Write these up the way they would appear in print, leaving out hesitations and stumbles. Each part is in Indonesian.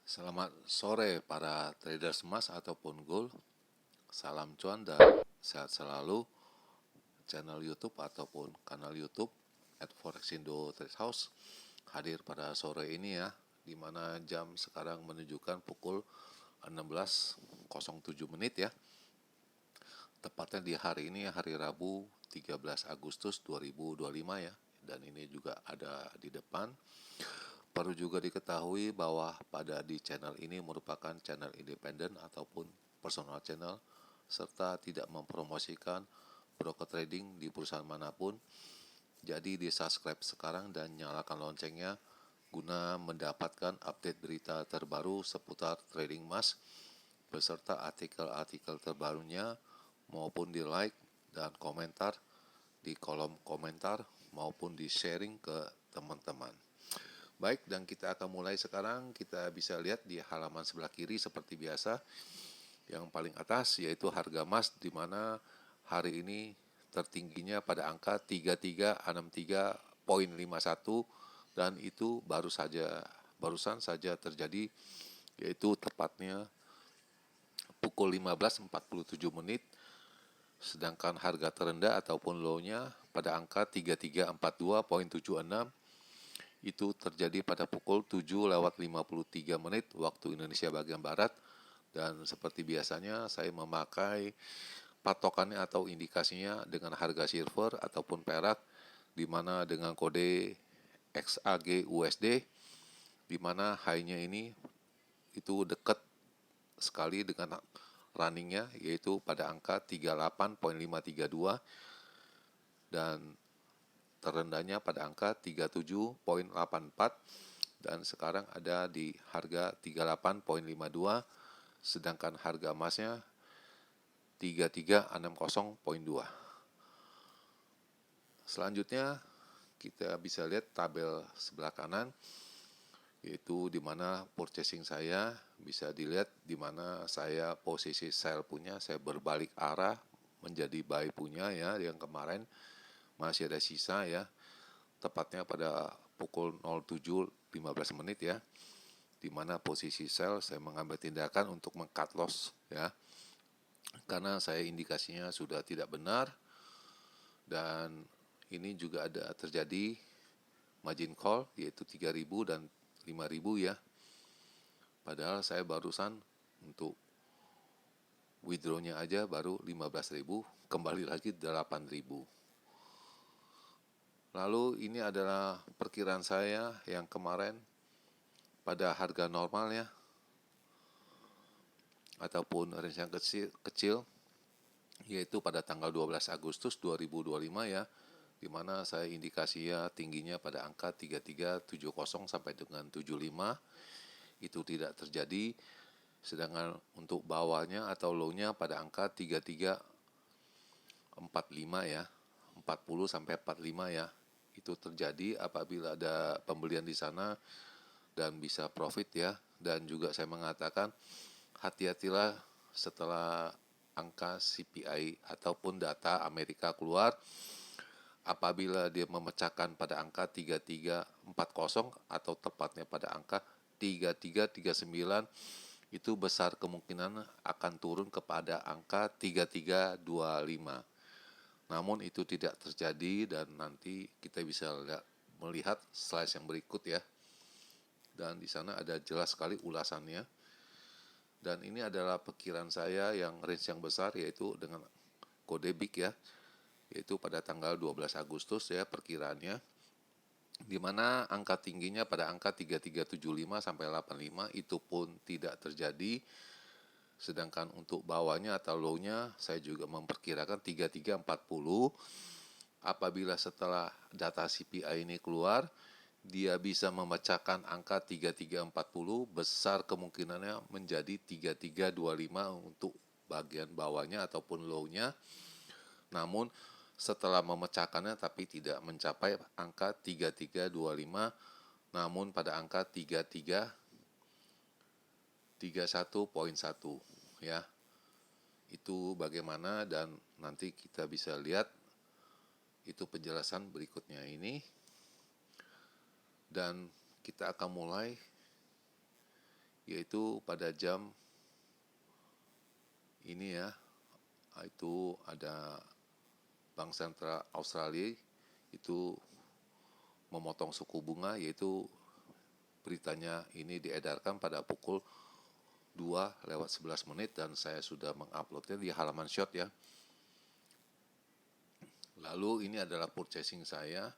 Selamat sore para traders emas ataupun gold. Salam cuan dan sehat selalu. Channel YouTube ataupun kanal YouTube @forexindo Trade House hadir pada sore ini ya, di mana jam sekarang menunjukkan pukul 16.07 menit ya. Tepatnya di hari ini hari Rabu 13 Agustus 2025 ya. Dan ini juga ada di depan. Perlu juga diketahui bahwa pada di channel ini merupakan channel independen ataupun personal channel, serta tidak mempromosikan broker trading di perusahaan manapun. Jadi di subscribe sekarang dan nyalakan loncengnya guna mendapatkan update berita terbaru seputar trading emas beserta artikel-artikel terbarunya, maupun di like dan komentar di kolom komentar maupun di sharing ke teman-teman. Baik, dan kita akan mulai sekarang. Kita bisa lihat di halaman sebelah kiri seperti biasa. Yang paling atas yaitu harga emas, di mana hari ini tertingginya pada angka 3363.51, dan itu barusan saja terjadi, yaitu tepatnya pukul 15.47 menit. Sedangkan harga terendah ataupun low-nya pada angka 3342.76 itu terjadi pada pukul 7:53 menit waktu Indonesia bagian Barat. Dan seperti biasanya saya memakai patokannya atau indikasinya dengan harga silver ataupun perak, di mana dengan kode XAG USD, di mana high-nya ini itu dekat sekali dengan runningnya, yaitu pada angka 38.532, dan terendahnya pada angka 37.84, dan sekarang ada di harga 38.52, sedangkan harga emasnya 3360.2. Selanjutnya kita bisa lihat tabel sebelah kanan, yaitu di mana purchasing saya bisa dilihat, di mana saya posisi sell punya saya berbalik arah menjadi buy punya ya. Yang kemarin masih ada sisa ya, tepatnya pada pukul 07.15 menit ya, di mana posisi sell saya mengambil tindakan untuk meng-cut loss ya, karena saya indikasinya sudah tidak benar. Dan ini juga ada terjadi margin call, yaitu 3.000 dan 5.000 ya. Padahal saya barusan untuk withdraw-nya aja baru 15.000, kembali lagi 8.000. Lalu ini adalah perkiraan saya yang kemarin pada harga normal ya, ataupun range yang kecil, yaitu pada tanggal 12 Agustus 2025 ya, di mana saya indikasinya tingginya pada angka 3370 sampai dengan 75, itu tidak terjadi. Sedangkan untuk bawahnya atau low-nya pada angka 3345 ya, 40 sampai 45 ya, itu terjadi apabila ada pembelian di sana dan bisa profit ya. Dan juga saya mengatakan hati-hatilah setelah angka CPI ataupun data Amerika keluar. Apabila dia memecahkan pada angka 3340 atau tepatnya pada angka 3339, itu besar kemungkinan akan turun kepada angka 3325. Namun itu tidak terjadi, dan nanti kita bisa melihat slide yang berikut ya. Dan di sana ada jelas sekali ulasannya. Dan ini adalah perkiraan saya yang range yang besar, yaitu dengan kode big ya, yaitu pada tanggal 12 Agustus ya perkiraannya, di mana angka tingginya pada angka 3375 sampai 85 itu pun tidak terjadi. Sedangkan untuk bawahnya atau low-nya saya juga memperkirakan 3340. Apabila setelah data CPI ini keluar dia bisa memecahkan angka 3340, besar kemungkinannya menjadi 3325 untuk bagian bawahnya ataupun low-nya. Namun setelah memecahkannya tapi tidak mencapai angka 3325, namun pada angka 3331.1 ya. Itu bagaimana, dan nanti kita bisa lihat itu penjelasan berikutnya ini. Dan kita akan mulai yaitu pada jam ini ya, itu ada Bank Sentral Australia itu memotong suku bunga, yaitu beritanya ini diedarkan pada pukul 2:11 dan saya sudah menguploadnya di halaman short ya. Lalu ini adalah purchasing saya,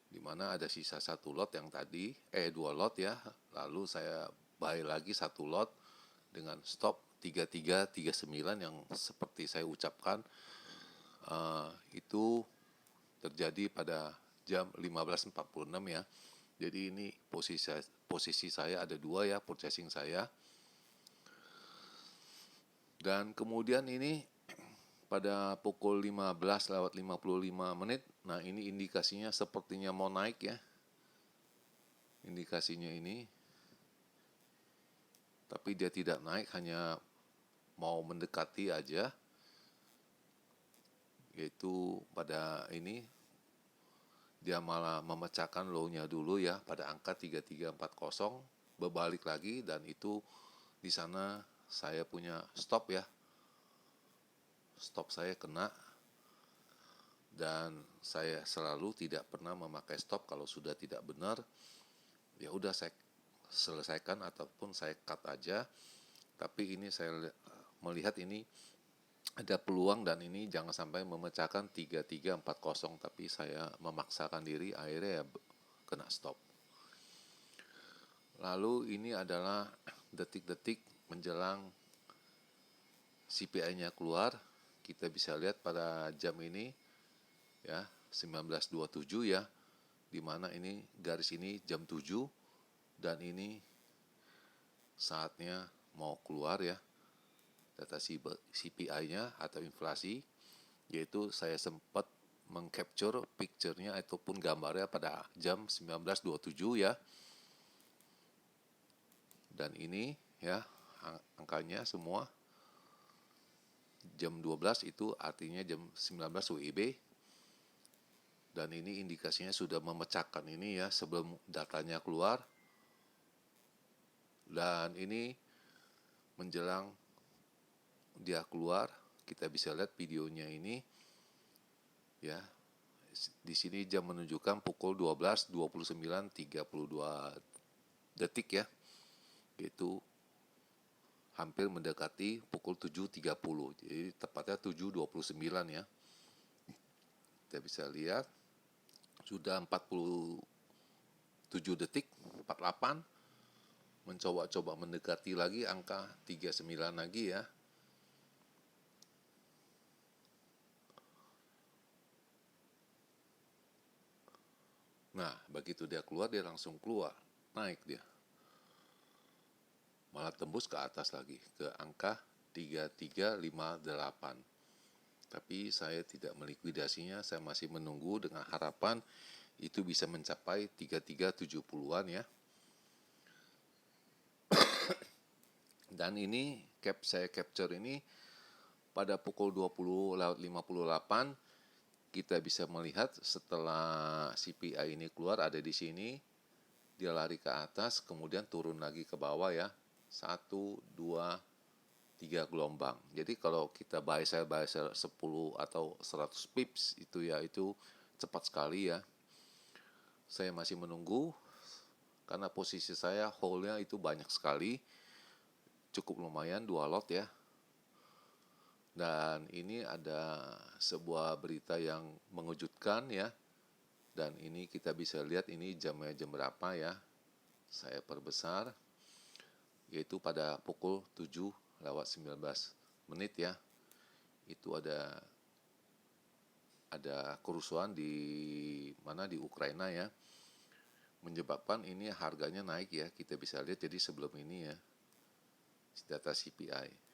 di mana ada sisa satu lot yang tadi, dua lot ya. Lalu saya buy lagi satu lot dengan stop 3339 yang seperti saya ucapkan itu terjadi pada jam 15.46 ya. Jadi ini posisi saya ada dua ya, purchasing saya. Dan kemudian ini pada pukul 15:55, nah ini indikasinya sepertinya mau naik ya. Indikasinya ini, tapi dia tidak naik, hanya mau mendekati aja. Yaitu pada ini dia malah memecahkan low-nya dulu ya pada angka 3340, berbalik lagi, dan itu di sana saya punya stop ya. Stop saya kena, dan saya selalu tidak pernah memakai stop kalau sudah tidak benar. Ya udah saya selesaikan ataupun saya cut aja. Tapi ini saya melihat ini ada peluang dan ini jangan sampai memecahkan 3340, tapi saya memaksakan diri, akhirnya ya kena stop. Lalu ini adalah detik-detik menjelang CPI-nya keluar. Kita bisa lihat pada jam ini ya 19:27 ya, dimana ini garis ini jam 7 dan ini saatnya mau keluar ya data CPI-nya atau inflasi, yaitu saya sempat mengcapture picture-nya ataupun gambarnya pada jam 19:27 ya. Dan ini ya angkanya semua jam 12 itu artinya jam 19 WIB. Dan ini indikasinya sudah memecahkan ini ya sebelum datanya keluar. Dan ini menjelang dia keluar, kita bisa lihat videonya ini ya. Di sini jam menunjukkan pukul 12:29:32 ya. Yaitu hampir mendekati pukul 7:30. Jadi tepatnya 7:29 ya. Kita bisa lihat sudah 47 detik, 48, mencoba-coba mendekati lagi angka 39 lagi ya. Nah, begitu dia keluar, dia langsung keluar, naik dia. Malah tembus ke atas lagi, ke angka 3358. Tapi saya tidak melikuidasinya, saya masih menunggu dengan harapan itu bisa mencapai 3370-an ya. Dan ini saya capture ini pada pukul 20:58, kita bisa melihat setelah CPI ini keluar ada di sini, dia lari ke atas, kemudian turun lagi ke bawah ya, 1, 2, 3 gelombang. Jadi kalau kita buy sell 10 atau 100 pips itu ya, itu cepat sekali ya. Saya masih menunggu karena posisi saya hold-nya itu banyak sekali, cukup lumayan 2 lot ya. Dan ini ada sebuah berita yang mengejutkan ya. Dan ini kita bisa lihat ini jamnya jam berapa ya. Saya perbesar, yaitu pada pukul 7:19 ya. Itu ada kerusuhan di mana, di Ukraina ya, menyebabkan ini harganya naik ya. Kita bisa lihat jadi sebelum ini ya, data CPI.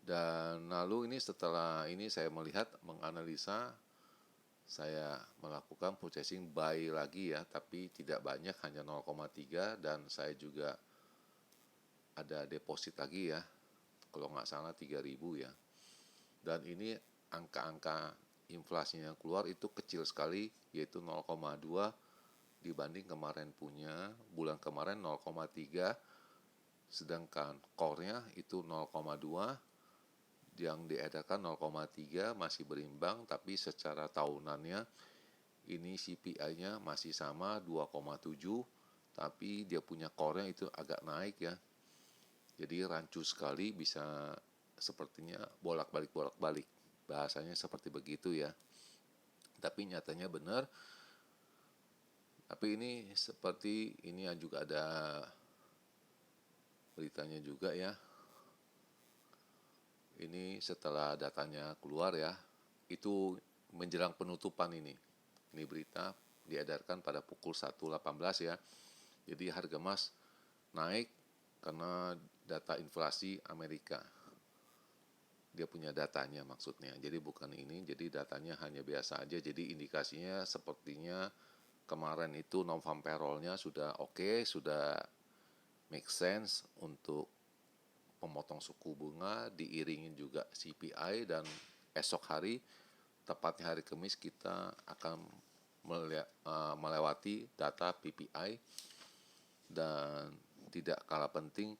Dan lalu ini setelah ini saya melihat, menganalisa, saya melakukan purchasing buy lagi ya, tapi tidak banyak, hanya 0,3, dan saya juga ada deposit lagi ya, kalau nggak salah 3.000 ya. Dan ini angka-angka inflasinya keluar itu kecil sekali, yaitu 0,2 dibanding kemarin punya bulan kemarin 0,3, sedangkan core-nya itu 0,2, yang diedarkan 0,3 masih berimbang, tapi secara tahunannya ini CPI-nya masih sama 2,7, tapi dia punya core-nya itu agak naik ya. Jadi rancu sekali, bisa sepertinya bolak-balik. Bahasanya seperti begitu ya. Tapi nyatanya benar. Tapi ini seperti ini juga ada beritanya juga ya. Ini setelah datanya keluar ya. Itu menjelang penutupan ini. Ini berita diedarkan pada pukul 1.18 ya. Jadi harga emas naik karena data inflasi Amerika. Dia punya datanya maksudnya. Jadi bukan ini, jadi datanya hanya biasa aja. Jadi indikasinya sepertinya kemarin itu non-farm payroll-nya sudah oke, sudah make sense untuk pemotong suku bunga, diiringin juga CPI, dan esok hari, tepatnya hari Kamis, kita akan melewati data PPI, dan tidak kalah penting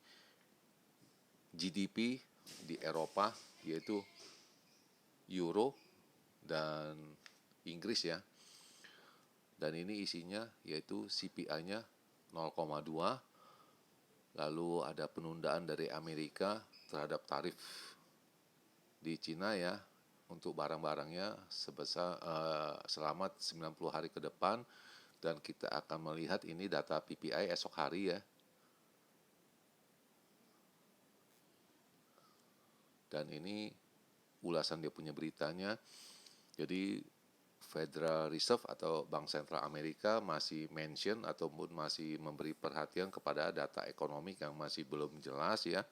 GDP di Eropa, yaitu Euro dan Inggris ya. Dan ini isinya yaitu CPI-nya 0,2, lalu ada penundaan dari Amerika terhadap tarif di Cina ya untuk barang-barangnya sebesar selama 90 hari ke depan, dan kita akan melihat ini data PPI esok hari ya. Dan ini ulasan dia punya beritanya. Jadi Federal Reserve atau Bank Sentral Amerika masih mention ataupun masih memberi perhatian kepada data ekonomi yang masih belum jelas ya.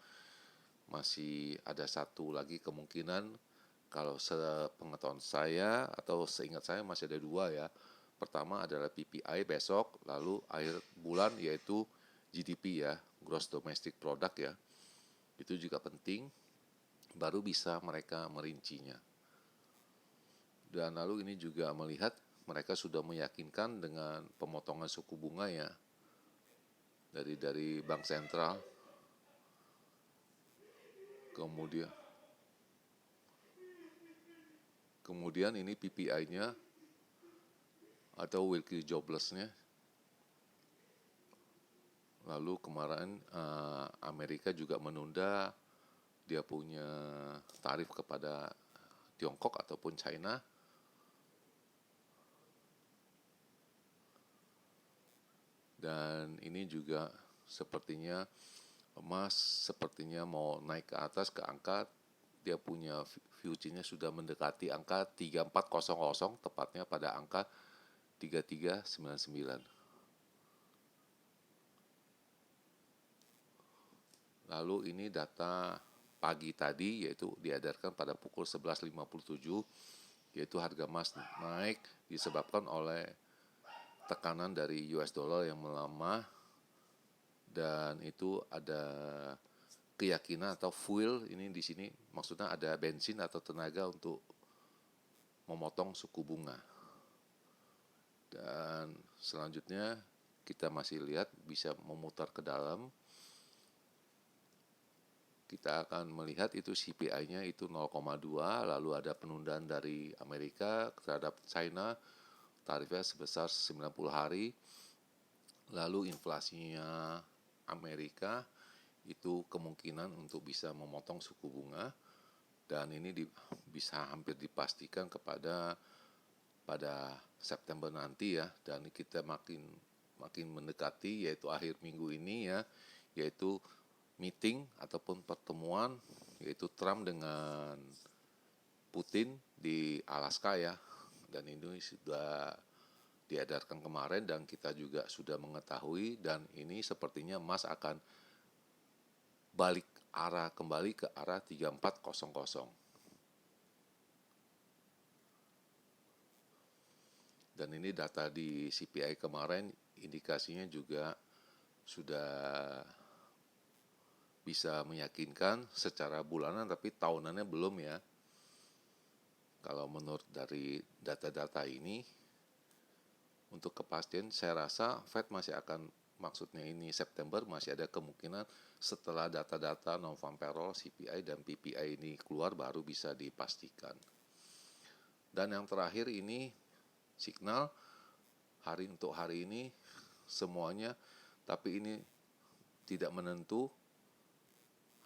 Masih ada satu lagi kemungkinan, kalau sepengetahuan saya atau seingat saya masih ada dua ya. Pertama adalah PPI besok, lalu akhir bulan yaitu GDP ya, Gross Domestic Product ya. Itu juga penting, baru bisa mereka merincinya. Dan lalu ini juga melihat mereka sudah meyakinkan dengan pemotongan suku bunga ya dari bank sentral. Kemudian ini PPI-nya atau weekly jobless-nya. Lalu kemarin Amerika juga menunda dia punya tarif kepada Tiongkok ataupun China. Dan ini juga sepertinya emas sepertinya mau naik ke atas ke angka, dia punya future-nya sudah mendekati angka 3400, tepatnya pada angka 3399. Lalu ini data pagi tadi yaitu diedarkan pada pukul 11.57, yaitu harga emas naik disebabkan oleh tekanan dari US dollar yang melemah, dan itu ada keyakinan atau fuel, ini di sini maksudnya ada bensin atau tenaga untuk memotong suku bunga. Dan selanjutnya kita masih lihat bisa memutar ke dalam. Kita akan melihat itu CPI-nya itu 0,2, lalu ada penundaan dari Amerika terhadap China, tarifnya sebesar 90 hari. Lalu inflasinya Amerika itu kemungkinan untuk bisa memotong suku bunga, dan ini bisa hampir dipastikan pada September nanti ya. Dan kita makin mendekati yaitu akhir minggu ini ya, yaitu meeting ataupun pertemuan yaitu Trump dengan Putin di Alaska ya. Dan ini sudah diedarkan kemarin dan kita juga sudah mengetahui, dan ini sepertinya emas akan balik arah kembali ke arah 3400. Dan ini data di CPI kemarin indikasinya juga sudah bisa meyakinkan secara bulanan, tapi tahunannya belum ya. Kalau menurut dari data-data ini, untuk kepastian saya rasa Fed masih akan, maksudnya ini September masih ada kemungkinan setelah data-data non-farm payroll, CPI dan PPI ini keluar baru bisa dipastikan. Dan yang terakhir ini signal untuk hari ini semuanya, tapi ini tidak menentu,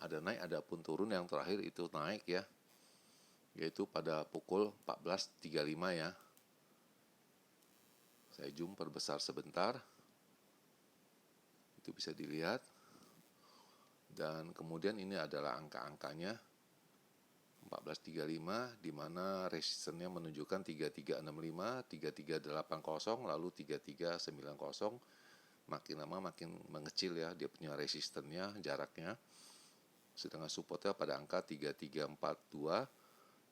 ada naik ada pun turun. Yang terakhir itu naik ya, yaitu pada pukul 14.35 ya. Saya zoom perbesar sebentar, itu bisa dilihat. Dan kemudian ini adalah angka-angkanya 14.35, di mana resistennya menunjukkan 3365, 3380, lalu 3390. Makin lama makin mengecil ya dia punya resistennya, jaraknya. Sedangkan supportnya pada angka 3342,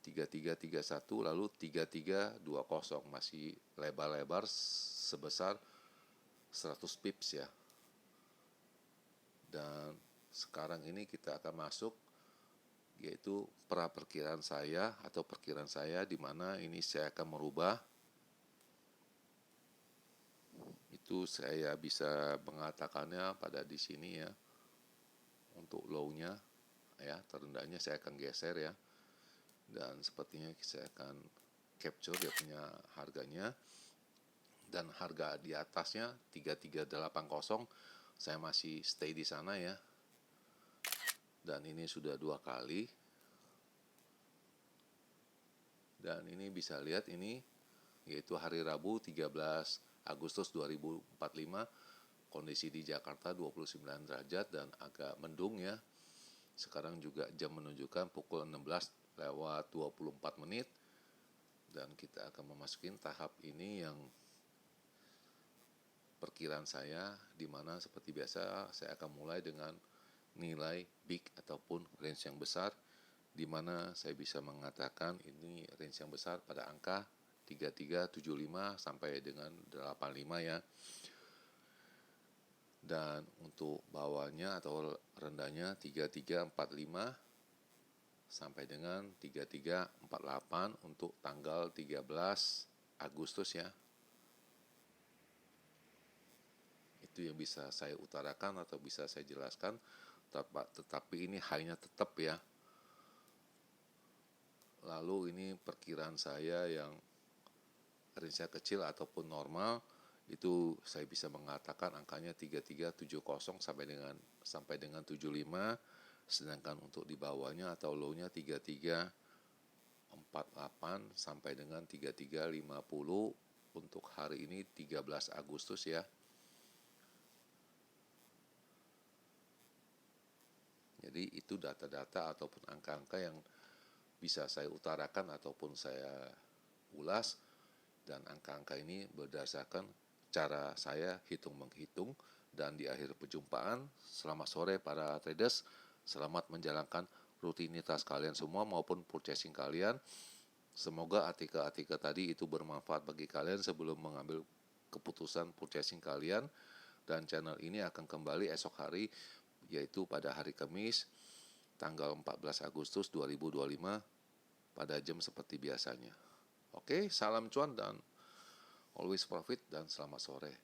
3331, lalu 3320, masih lebar-lebar sebesar 100 pips ya. Dan sekarang ini kita akan masuk, yaitu perkiraan saya di mana ini saya akan merubah. Itu saya bisa mengatakannya pada di sini ya. Untuk low-nya ya, terendahnya saya akan geser ya. Dan sepertinya saya akan capture dia punya harganya. Dan harga di atasnya 3380 saya masih stay di sana ya. Dan ini sudah 2 kali. Dan ini bisa lihat ini, yaitu hari Rabu 13 Agustus 2045, kondisi di Jakarta 29 derajat dan agak mendung ya. Sekarang juga jam menunjukkan pukul 16:24. Dan kita akan memasuki tahap ini yang perkiraan saya, di mana seperti biasa saya akan mulai dengan nilai big ataupun range yang besar, di mana saya bisa mengatakan ini range yang besar pada angka 3375 sampai dengan 85 ya. Dan untuk bawahnya atau rendahnya 3345 sampai dengan 3348 untuk tanggal 13 Agustus ya. Itu yang bisa saya utarakan atau bisa saya jelaskan, tetapi ini hanya tetap ya. Lalu ini perkiraan saya yang range kecil ataupun normal, itu saya bisa mengatakan angkanya 3370 sampai dengan 75, sedangkan untuk di bawahnya atau low-nya 3348 sampai dengan 3350 untuk hari ini 13 Agustus ya. Jadi itu data-data ataupun angka-angka yang bisa saya utarakan ataupun saya ulas, dan angka-angka ini berdasarkan cara saya hitung-menghitung. Dan di akhir perjumpaan, selamat sore para traders, selamat menjalankan rutinitas kalian semua maupun purchasing kalian. Semoga artikel-artikel tadi itu bermanfaat bagi kalian sebelum mengambil keputusan purchasing kalian. Dan channel ini akan kembali esok hari, yaitu pada hari Kamis tanggal 14 Agustus 2025 pada jam seperti biasanya. Oke, salam cuan dan always profit dan selamat sore.